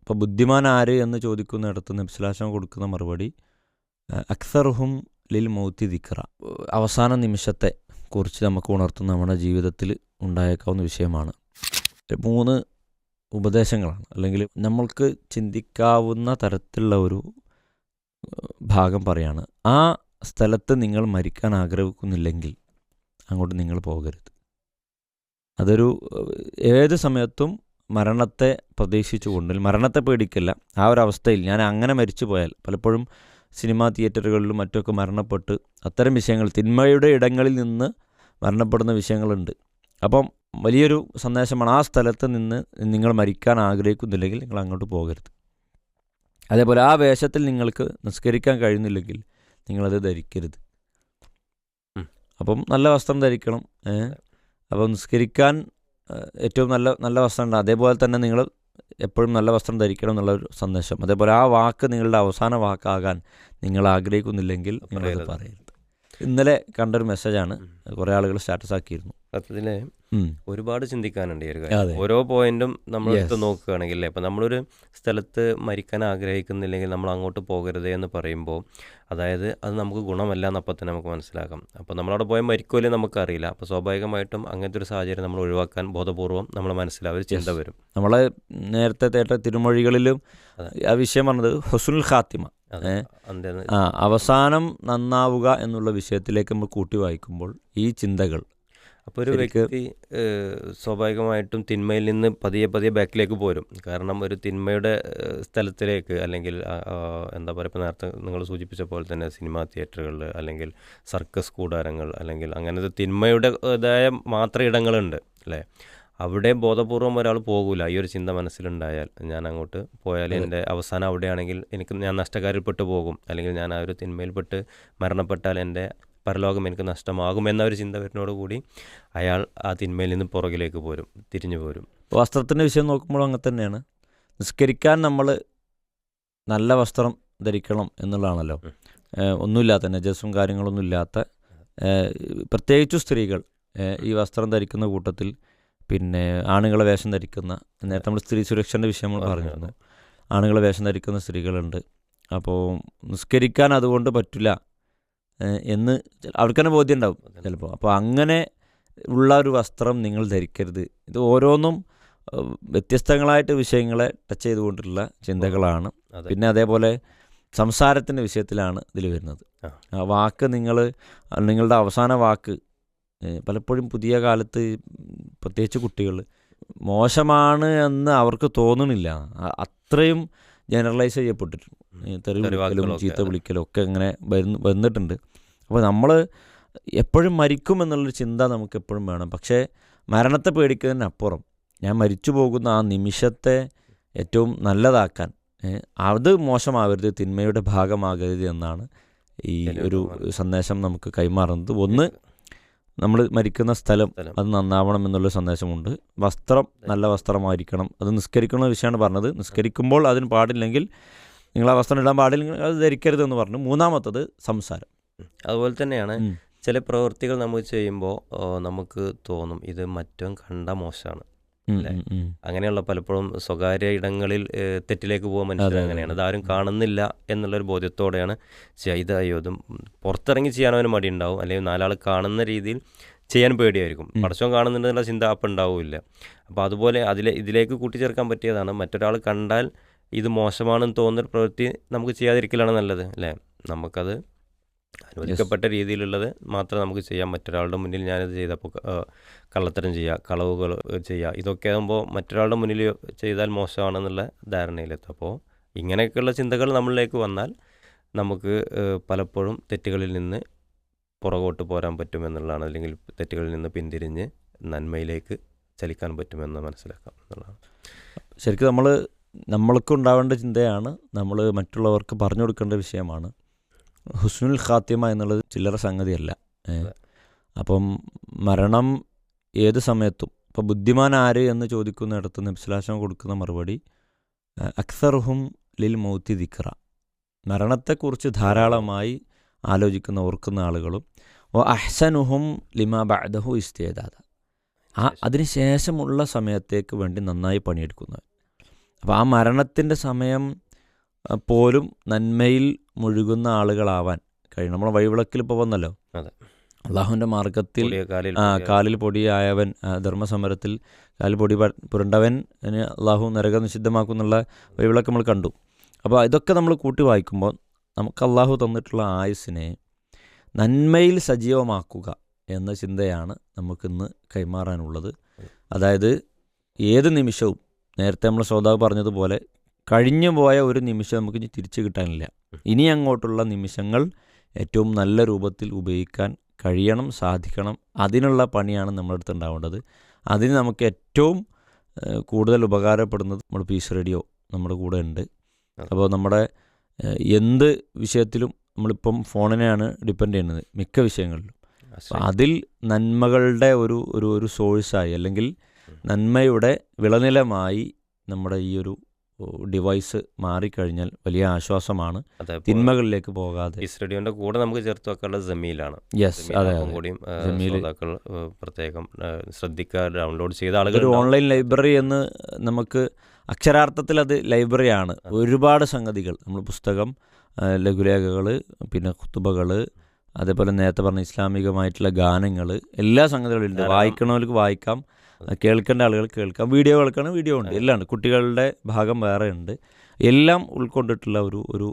ഇപ്പോൾ ബുദ്ധിമാൻ ആര് എന്ന് ചോദിക്കുന്നിടത്ത് നബി സ്വല്ലല്ലാഹു അലൈഹി വസല്ലം കൊടുക്കുന്ന മറുപടി അക്സറുഹും ലിൽ മൗത്തി ദിക്റ. അവസാന നിമിഷത്തെ കുറിച്ച് നമുക്ക് ഉണർത്തുന്ന നമ്മുടെ ജീവിതത്തിൽ ഉണ്ടായേക്കാവുന്ന വിഷയമാണ്. 3 ഉപദേശങ്ങളാണ്, അല്ലെങ്കിൽ നമ്മൾക്ക് ചിന്തിക്കാവുന്ന തരത്തിലുള്ള ഒരു ഭാഗം പറയാണ്. ആ സ്ഥലത്ത് നിങ്ങൾ മരിക്കാൻ ആഗ്രഹിക്കുന്നില്ലെങ്കിൽ അങ്ങോട്ട് നിങ്ങൾ പോകരുത്. അതൊരു ഏത് സമയത്തും മരണത്തെ പ്രതീക്ഷിച്ചുകൊണ്ട്, മരണത്തെ പേടിക്കല്ല, ആ ഒരു അവസ്ഥയിൽ ഞാൻ അങ്ങനെ മരിച്ചു പോയാൽ, പലപ്പോഴും സിനിമാ തിയേറ്ററുകളിലും മറ്റൊക്കെ മരണപ്പെട്ട് അത്തരം വിഷയങ്ങൾ, തിന്മയുടെ ഇടങ്ങളിൽ നിന്ന് മരണപ്പെടുന്ന വിഷയങ്ങളുണ്ട്. അപ്പം വലിയൊരു സന്ദേശമാണ്, ആ സ്ഥലത്ത് നിന്ന് നിങ്ങൾ മരിക്കാൻ ആഗ്രഹിക്കുന്നില്ലെങ്കിൽ നിങ്ങൾ അങ്ങോട്ട് പോകരുത്. അതേപോലെ ആ വേഷത്തിൽ നിങ്ങൾക്ക് നിസ്കരിക്കാൻ കഴിയുന്നില്ലെങ്കിൽ നിങ്ങളത് ധരിക്കരുത്. അപ്പം നല്ല വസ്ത്രം ധരിക്കണം. അപ്പോൾ നിസ്കരിക്കാൻ ഏറ്റവും നല്ല വസ്ത്രം ഉണ്ട്. അതേപോലെ തന്നെ നിങ്ങൾ എപ്പോഴും നല്ല വസ്ത്രം ധരിക്കണം എന്നുള്ളൊരു സന്ദേശം. അതേപോലെ ആ വാക്ക് നിങ്ങളുടെ അവസാന വാക്കാകാൻ നിങ്ങൾ ആഗ്രഹിക്കുന്നില്ലെങ്കിൽ നിങ്ങളത് പറയരുത്. ഇന്നലെ കണ്ടൊരു മെസ്സേജാണ്, കുറേ ആളുകൾ സ്റ്റാറ്റസ് ആക്കിയിരുന്നു. സത്യത്തിൽ ഒരുപാട് ചിന്തിക്കാനുണ്ട് ഈ ഒരു കാര്യം. ഓരോ പോയിന്റും നമ്മളെടുത്ത് നോക്കുകയാണെങ്കിൽ, ഇപ്പം നമ്മളൊരു സ്ഥലത്ത് മരിക്കാൻ ആഗ്രഹിക്കുന്നില്ലെങ്കിൽ നമ്മൾ അങ്ങോട്ട് പോകരുത് എന്ന് പറയുമ്പോൾ, അതായത് അത് നമുക്ക് ഗുണമല്ല എന്നപ്പം തന്നെ നമുക്ക് മനസ്സിലാക്കാം. അപ്പോൾ നമ്മളവിടെ പോയാൽ മരിക്കുമല്ലേ നമുക്കറിയില്ല. അപ്പോൾ സ്വാഭാവികമായിട്ടും അങ്ങനത്തെ ഒരു സാഹചര്യം നമ്മൾ ഒഴിവാക്കാൻ ബോധപൂർവം നമ്മൾ മനസ്സിലാവും, ഒരു ചിന്ത വരും. നമ്മളെ നേരത്തെ തിരുമൊഴികളിലും ആ വിഷയം പറഞ്ഞത് ഹുസ്നുൽ ഖാത്തിമ, അവസാനം നന്നാവുക എന്നുള്ള വിഷയത്തിലേക്ക് നമ്മൾ കൂട്ടി വായിക്കുമ്പോൾ ഈ ചിന്തകൾ. അപ്പോൾ ഒരു വ്യക്തി സ്വാഭാവികമായിട്ടും തിന്മയിൽ നിന്ന് പതിയെ ബാക്കിലേക്ക് പോരും. കാരണം ഒരു തിന്മയുടെ സ്ഥലത്തിലേക്ക്, അല്ലെങ്കിൽ എന്താ പറയുക, ഇപ്പോൾ നേരത്തെ നിങ്ങൾ സൂചിപ്പിച്ച പോലെ തന്നെ സിനിമാ തിയേറ്ററുകളിൽ, അല്ലെങ്കിൽ സർക്കസ് കൂടാരങ്ങൾ, അല്ലെങ്കിൽ അങ്ങനത്തെ തിന്മയുടേതായ മാത്രം ഇടങ്ങളുണ്ട് അല്ലേ. അവിടെ ബോധപൂർവം ഒരാൾ പോകില്ല. ഈ ഒരു ചിന്ത മനസ്സിലുണ്ടായാൽ, ഞാൻ അങ്ങോട്ട് പോയാൽ എൻ്റെ അവസാനം അവിടെയാണെങ്കിൽ ഞാൻ നഷ്ടക്കാരിൽപ്പെട്ട് പോകും, അല്ലെങ്കിൽ ഞാൻ ആ ഒരു തിന്മയിൽപ്പെട്ട് മരണപ്പെട്ടാൽ എൻ്റെ പരലോകം എനിക്ക് നഷ്ടമാകും എന്ന ഒരു ചിന്ത വരുന്നതോടുകൂടി അയാൾ ആ തിന്മയിൽ നിന്ന് പുറകിലേക്ക് തിരിഞ്ഞു പോരും. വസ്ത്രത്തിൻ്റെ വിഷയം നോക്കുമ്പോൾ അങ്ങനെ തന്നെയാണ്. നിസ്കരിക്കാൻ നമ്മൾ നല്ല വസ്ത്രം ധരിക്കണം എന്നുള്ളതാണല്ലോ. ഒന്നുമില്ലാത്ത നജസും കാര്യങ്ങളൊന്നും ഇല്ലാത്ത, പ്രത്യേകിച്ചു സ്ത്രീകൾ ഈ വസ്ത്രം ധരിക്കുന്ന കൂട്ടത്തിൽ പിന്നെ ആണുങ്ങളെ വേഷം ധരിക്കുന്ന, നേരത്തെ നമ്മൾ സ്ത്രീ സുരക്ഷൻ്റെ വിഷയം പറഞ്ഞിരുന്നു, ആണുങ്ങളെ വേഷം ധരിക്കുന്ന സ്ത്രീകളുണ്ട്. അപ്പോൾ നിസ്കരിക്കാൻ അതുകൊണ്ട് പറ്റില്ല എന്ന് അവർക്ക് തന്നെ ബോധ്യം ഉണ്ടാവും ചിലപ്പോൾ. അപ്പോൾ അങ്ങനെ ഉള്ള ഒരു വസ്ത്രം നിങ്ങൾ ധരിക്കരുത്. ഇത് ഓരോന്നും വ്യത്യസ്തങ്ങളായിട്ട് വിഷയങ്ങളെ ടച്ച് ചെയ്തുകൊണ്ടുള്ള ചിന്തകളാണ്. പിന്നെ അതേപോലെ സംസാരത്തിൻ്റെ വിഷയത്തിലാണ് ഇതിൽ വരുന്നത്. ആ വാക്ക് നിങ്ങളുടെ അവസാന വാക്ക് പലപ്പോഴും പുതിയ കാലത്ത് പ്രത്യേകിച്ച് കുട്ടികൾ മോശമാണ് എന്ന് അവർക്ക് തോന്നുന്നില്ല. അത്രയും ജനറലൈസ് ചെയ്യപ്പെട്ടിട്ടുണ്ട്. തെറി വിളിക്കലും ചീത്ത വിളിക്കലും ഒക്കെ ഇങ്ങനെ വന്നിട്ടുണ്ട്. അപ്പോൾ നമ്മൾ എപ്പോഴും മരിക്കും എന്നുള്ളൊരു ചിന്ത നമുക്ക് എപ്പോഴും വേണം. പക്ഷേ മരണത്തെ പേടിക്കുന്നതിനപ്പുറം ഞാൻ മരിച്ചു പോകുന്ന ആ നിമിഷത്തെ ഏറ്റവും നല്ലതാക്കാൻ, അത് മോശമാവരുത്, തിന്മയുടെ ഭാഗമാകരുത് എന്നാണ് ഈ ഒരു സന്ദേശം നമുക്ക് കൈമാറുന്നത്. ഒന്ന്, നമ്മൾ മരിക്കുന്ന സ്ഥലം അത് നന്നാവണം എന്നുള്ള സന്ദേശമുണ്ട്. വസ്ത്രം നല്ല വസ്ത്രമായിരിക്കണം. അത് നിസ്കരിക്കുന്ന വിഷയമാണ് പറഞ്ഞത്. നിസ്കരിക്കുമ്പോൾ അതിന് പാടില്ലെങ്കിൽ നിങ്ങൾ ആ വസ്ത്രം ഇടാൻ പാടില്ലെങ്കിൽ അത് ധരിക്കരുതെന്ന് പറഞ്ഞു. മൂന്നാമത്തത് സംസാരം. അതുപോലെ തന്നെയാണ് ചില പ്രവൃത്തികൾ നമ്മൾ ചെയ്യുമ്പോൾ നമുക്ക് തോന്നും ഇത് മറ്റും കണ്ട മോശമാണ് അല്ലേ. അങ്ങനെയുള്ള പലപ്പോഴും സ്വകാര്യ ഇടങ്ങളിൽ തെറ്റിലേക്ക് പോകാൻ മനുഷ്യർ അങ്ങനെയാണ്. അതാരും കാണുന്നില്ല എന്നുള്ളൊരു ബോധ്യത്തോടെയാണ് ഇതും പുറത്തിറങ്ങി ചെയ്യാൻ അവന് മടി ഉണ്ടാവും, അല്ലെങ്കിൽ 4 ആൾ കാണുന്ന രീതിയിൽ ചെയ്യാൻ പേടിയായിരിക്കും. പടച്ചോൻ കാണുന്നുണ്ടെന്നുള്ള ചിന്ത അപ്പം ഉണ്ടാവില്ല. അപ്പോൾ അതുപോലെ ഇതിലേക്ക് കൂട്ടിച്ചേർക്കാൻ പറ്റിയതാണ്, മറ്റൊരാൾ കണ്ടാൽ ഇത് മോശമാണെന്ന് തോന്നുന്ന പ്രവൃത്തി നമുക്ക് ചെയ്യാതിരിക്കലാണ് നല്ലത് അല്ലേ. നമുക്കത് അനുവദിക്കപ്പെട്ട രീതിയിലുള്ളത് മാത്രമേ നമുക്ക് ചെയ്യാം. മറ്റൊരാളുടെ മുന്നിൽ ഞാനിത് ചെയ്തപ്പോൾ കള്ളത്തരം ചെയ്യുക, കളവുകൾ ചെയ്യുക, ഇതൊക്കെ ആകുമ്പോൾ മറ്റൊരാളുടെ മുന്നിൽ ചെയ്താൽ മോശമാണെന്നുള്ള ധാരണയിലെത്തും. അപ്പോൾ ഇങ്ങനെയൊക്കെയുള്ള ചിന്തകൾ നമ്മളിലേക്ക് വന്നാൽ നമുക്ക് പലപ്പോഴും തെറ്റുകളിൽ നിന്ന് പുറകോട്ട് പോരാൻ പറ്റുമെന്നുള്ളതാണ്, അല്ലെങ്കിൽ തെറ്റുകളിൽ നിന്ന് പിന്തിരിഞ്ഞ് നന്മയിലേക്ക് ചലിക്കാൻ പറ്റുമെന്ന് മനസ്സിലാക്കാം എന്നുള്ളതാണ്. ശരിക്കും നമ്മൾക്ക് ഉണ്ടാവേണ്ട ചിന്തയാണ്, നമ്മൾ മറ്റുള്ളവർക്ക് പറഞ്ഞു കൊടുക്കേണ്ട വിഷയമാണ്. ഹുസ്നുൽ ഖാത്തിമ എന്നുള്ളത് ചില്ലറ സംഗതിയല്ല. അപ്പം മരണം ഏത് സമയത്തും, ഇപ്പോൾ ബുദ്ധിമാൻ ആര് എന്ന് ചോദിക്കുന്നിടത്ത് നബി സ്വല്ലല്ലാഹു അലൈഹി വസല്ലം കൊടുക്കുന്ന മറുപടി അക്സറുഹും ലിൽ മൗത്തി ദിക്റ, മരണത്തെക്കുറിച്ച് ധാരാളമായി ആലോചിക്കുന്ന ഓർക്കുന്ന ആളുകളും, അഹ്സനുഹും ലിമാ ബഅദഹു ഇസ്തിഅദാദ, അതിന് ശേഷമുള്ള സമയത്തേക്ക് വേണ്ടി നന്നായി പണിയെടുക്കുന്നവർ. അപ്പോൾ ആ മരണത്തിൻ്റെ സമയം പോലും നന്മയിൽ മുഴുകുന്ന ആളുകളാവാൻ കഴിയും. നമ്മളെ വഴിവിളക്കിൽ ഇപ്പോൾ വന്നല്ലോ, അതെ. അള്ളാഹുവിൻ്റെ മാർഗത്തിൽ കാലിൽ കാലിൽ പൊടിയായവൻ, ധർമ്മസമരത്തിൽ കാലിൽ പൊടി പുരണ്ടവൻ അള്ളാഹു നരകം നിഷിദ്ധമാക്കുന്നുള്ള വഴിവിളക്ക് നമ്മൾ കണ്ടു. അപ്പോൾ ഇതൊക്കെ നമ്മൾ കൂട്ടി വായിക്കുമ്പോൾ നമുക്ക് അള്ളാഹു തന്നിട്ടുള്ള ആയുസ്സിനെ നന്മയിൽ സജീവമാക്കുക എന്ന ചിന്തയാണ് നമുക്കിന്ന് കൈമാറാനുള്ളത്. അതായത് ഏത് നിമിഷവും, നേരത്തെ നമ്മൾ ശ്രോതാവ് പറഞ്ഞതുപോലെ, കഴിഞ്ഞു പോയ ഒരു നിമിഷം നമുക്ക് ഇനി തിരിച്ചു കിട്ടാനില്ല. ഇനി അങ്ങോട്ടുള്ള നിമിഷങ്ങൾ ഏറ്റവും നല്ല രൂപത്തിൽ ഉപയോഗിക്കാൻ കഴിയണം, സാധിക്കണം. അതിനുള്ള പണിയാണ് നമ്മുടെ അടുത്ത് ഉണ്ടാവേണ്ടത്. അതിന് നമുക്ക് ഏറ്റവും കൂടുതൽ ഉപകാരപ്പെടുന്നത് നമ്മൾ പീസ് റേഡിയോ നമ്മുടെ കൂടെ ഉണ്ട്. അപ്പോൾ നമ്മുടെ എന്ത് വിഷയത്തിലും നമ്മളിപ്പം ഫോണിനെയാണ് ഡിപ്പെൻഡ് ചെയ്യുന്നത് മിക്ക വിഷയങ്ങളിലും. അതിൽ നന്മകളുടെ ഒരു സോഴ്സായി, അല്ലെങ്കിൽ നന്മയുടെ വിളനിലമായി നമ്മുടെ ഈ ഒരു ഡിവൈസ് മാറിക്കഴിഞ്ഞാൽ വലിയ ആശ്വാസമാണ്, തിന്മകളിലേക്ക് പോകാതെ. പീസ് റേഡിയോന്റെ കൂടെ നമുക്ക് ചേർത്ത് വെക്കാനുള്ള ജമീലാണ്. യെസ്, അതെ. കൂടിയും ശ്രോതാക്കൾ പ്രത്യേകം ശ്രദ്ധിക്കുക. ഡൗൺലോഡ് ചെയ്ത ആളുകൾ ഒരു ഓൺലൈൻ ലൈബ്രറി എന്ന് നമുക്ക് അക്ഷരാർത്ഥത്തിൽ അത് ലൈബ്രറിയാണ്. ഒരുപാട് സംഗതികൾ, നമ്മൾ പുസ്തകം, ലഘുലേഖകൾ, പിന്നെ ഖുതുബകൾ, അതേപോലെ നേരത്തെ പറഞ്ഞ ഇസ്ലാമികമായിട്ടുള്ള ഗാനങ്ങൾ, എല്ലാ സംഗതികളുണ്ട്. വായിക്കണവർക്ക് വായിക്കാം, കേൾക്കേണ്ട ആളുകൾ കേൾക്കാം, വീഡിയോ കേൾക്കണം, വീഡിയോ ഉണ്ട്, എല്ലാം ഉണ്ട്. കുട്ടികളുടെ ഭാഗം വേറെ ഉണ്ട്. എല്ലാം ഉൾക്കൊണ്ടിട്ടുള്ള ഒരു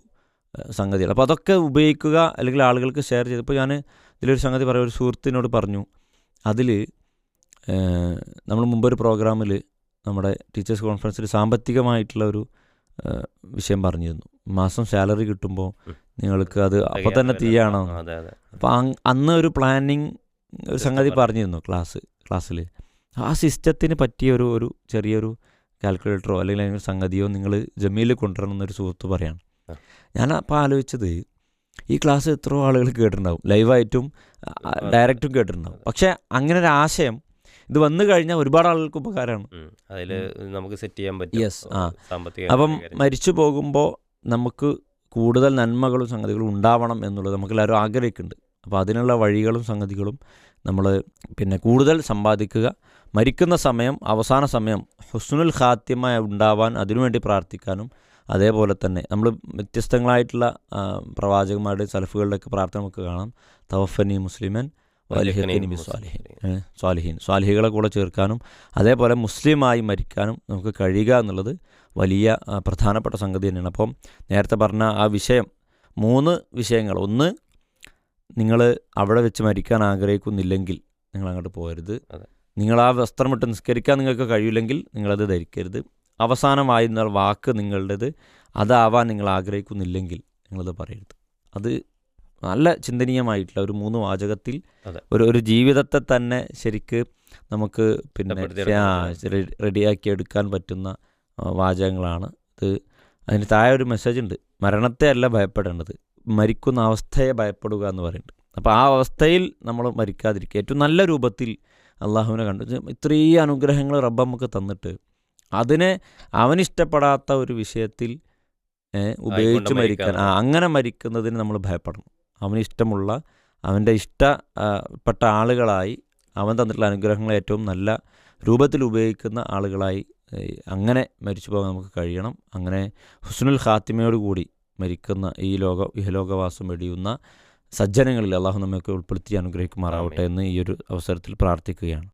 സംഗതികൾ. അപ്പോൾ അതൊക്കെ ഉപയോഗിക്കുക, അല്ലെങ്കിൽ ആളുകൾക്ക് ഷെയർ ചെയ്തപ്പോൾ ഞാൻ ഇതിലൊരു സംഗതി പറയാം. ഒരു സുഹൃത്തിനോട് പറഞ്ഞു, അതിൽ നമ്മൾ മുമ്പൊരു പ്രോഗ്രാമിൽ നമ്മുടെ ടീച്ചേഴ്സ് കോൺഫറൻസിൽ സാമ്പത്തികമായിട്ടുള്ള ഒരു വിഷയം പറഞ്ഞിരുന്നു. മാസം സാലറി കിട്ടുമ്പോൾ നിങ്ങൾക്ക് അത് അപ്പോൾ തന്നെ തീയാണോ. അപ്പോൾ അന്ന് ഒരു പ്ലാനിങ് ഒരു സംഗതി പറഞ്ഞിരുന്നു ക്ലാസ്സിൽ. ആ സിസ്റ്റത്തിന് പറ്റിയ ഒരു ചെറിയൊരു കാൽക്കുലേറ്ററോ അല്ലെങ്കിൽ അതിനൊരു സംഗതിയോ നിങ്ങൾ ജമീലിൽ കൊണ്ടുവരണം എന്നൊരു സുഹൃത്ത് പറയാണ്. ഞാൻ അപ്പോൾ ആലോചിച്ചത്, ഈ ക്ലാസ് എത്രയോ ആളുകൾ കേട്ടിട്ടുണ്ടാവും, ലൈവായിട്ടും ഡയറക്റ്റും കേട്ടിട്ടുണ്ടാവും. പക്ഷേ അങ്ങനെ ഒരു ആശയം ഇത് വന്നു കഴിഞ്ഞാൽ ഒരുപാട് ആളുകൾക്ക് ഉപകാരമാണ്. അതിൽ നമുക്ക് സെറ്റ് ചെയ്യാൻ പറ്റും. യെസ്, അപ്പം മരിച്ചു പോകുമ്പോൾ നമുക്ക് കൂടുതൽ നന്മകളും സംഗതികളും ഉണ്ടാവണം എന്നുള്ളത് നമുക്കെല്ലാവരും ആഗ്രഹിക്കുന്നുണ്ട്. അപ്പോൾ അതിനുള്ള വഴികളും സംഗതികളും നമ്മൾ പിന്നെ കൂടുതൽ സമ്പാദിക്കുക. മരിക്കുന്ന സമയം, അവസാന സമയം ഹുസ്നുൽ ഖാത്തിമ ഉണ്ടാവാൻ അതിനുവേണ്ടി പ്രാർത്ഥിക്കാനും, അതേപോലെ തന്നെ നമ്മൾ വ്യത്യസ്തങ്ങളായിട്ടുള്ള പ്രവാചകന്മാരുടെ സലഫുകളുടെയൊക്കെ പ്രാർത്ഥന നമുക്ക് കാണാം. തവഫനി മുസ്ലിമൻ സ്വാലിഹികളെ കൂടെ ചേർക്കാനും, അതേപോലെ മുസ്ലിമായി മരിക്കാനും നമുക്ക് കഴിയുക എന്നുള്ളത് വലിയ പ്രധാനപ്പെട്ട സംഗതി തന്നെയാണ്. അപ്പം നേരത്തെ പറഞ്ഞ ആ വിഷയം, 3 വിഷയങ്ങൾ. ഒന്ന്, നിങ്ങൾ അവിടെ വെച്ച് മരിക്കാൻ ആഗ്രഹിക്കുന്നില്ലെങ്കിൽ നിങ്ങൾ അങ്ങോട്ട് പോകരുത്. നിങ്ങൾ ആ വസ്ത്രമിട്ട് നിസ്കരിക്കാൻ നിങ്ങൾക്ക് കഴിയില്ലെങ്കിൽ നിങ്ങളത് ധരിക്കരുത്. അവസാനമായി വാക്ക് നിങ്ങളുടേത് അതാവാൻ നിങ്ങൾ ആഗ്രഹിക്കുന്നില്ലെങ്കിൽ നിങ്ങളത് പറയരുത്. അത് നല്ല ചിന്തനീയമായിട്ടുള്ള ഒരു 3 വാചകത്തിൽ ഒരു ജീവിതത്തെ തന്നെ ശരിക്ക് നമുക്ക് പിന്നെ റെഡിയാക്കി എടുക്കാൻ പറ്റുന്ന വാചകങ്ങളാണ് ഇത്. അതിന് താഴെ ഒരു മെസ്സേജ് ഉണ്ട്, മരണത്തെ അല്ല ഭയപ്പെടേണ്ടത്, മരിക്കുന്ന അവസ്ഥയെ ഭയപ്പെടുക എന്ന് പറയുന്നുണ്ട്. അപ്പോൾ ആ അവസ്ഥയിൽ നമ്മൾ മരിക്കാതിരിക്കുക, ഏറ്റവും നല്ല രൂപത്തിൽ അള്ളാഹുവിനെ കണ്ടു. ഇത്രയും അനുഗ്രഹങ്ങൾ റബ്ബ് നമുക്ക് തന്നിട്ട് അതിനെ അവനിഷ്ടപ്പെടാത്ത ഒരു വിഷയത്തിൽ ഉപയോഗിച്ച് മരിക്കാൻ, അങ്ങനെ മരിക്കുന്നതിന് നമ്മൾ ഭയപ്പെടണം. അവനിഷ്ടമുള്ള, അവൻ്റെ ഇഷ്ടപ്പെട്ട ആളുകളായി, അവൻ തന്നിട്ടുള്ള അനുഗ്രഹങ്ങളെ ഏറ്റവും നല്ല രൂപത്തിൽ ഉപയോഗിക്കുന്ന ആളുകളായി അങ്ങനെ മരിച്ചു പോകാൻ നമുക്ക് കഴിയണം. അങ്ങനെ ഹുസ്നുൽ ഖാത്തിമയോടുകൂടി മരിക്കുന്ന ഇഹലോകവാസം വെടിയുന്ന സജ്ജനങ്ങളിൽ അള്ളാഹു നമ്മയൊക്കെ ഉൾപ്പെടുത്തി അനുഗ്രഹിക്കുമാറാവട്ടെ എന്ന് ഈ ഒരു അവസരത്തിൽ പ്രാർത്ഥിക്കുകയാണ്.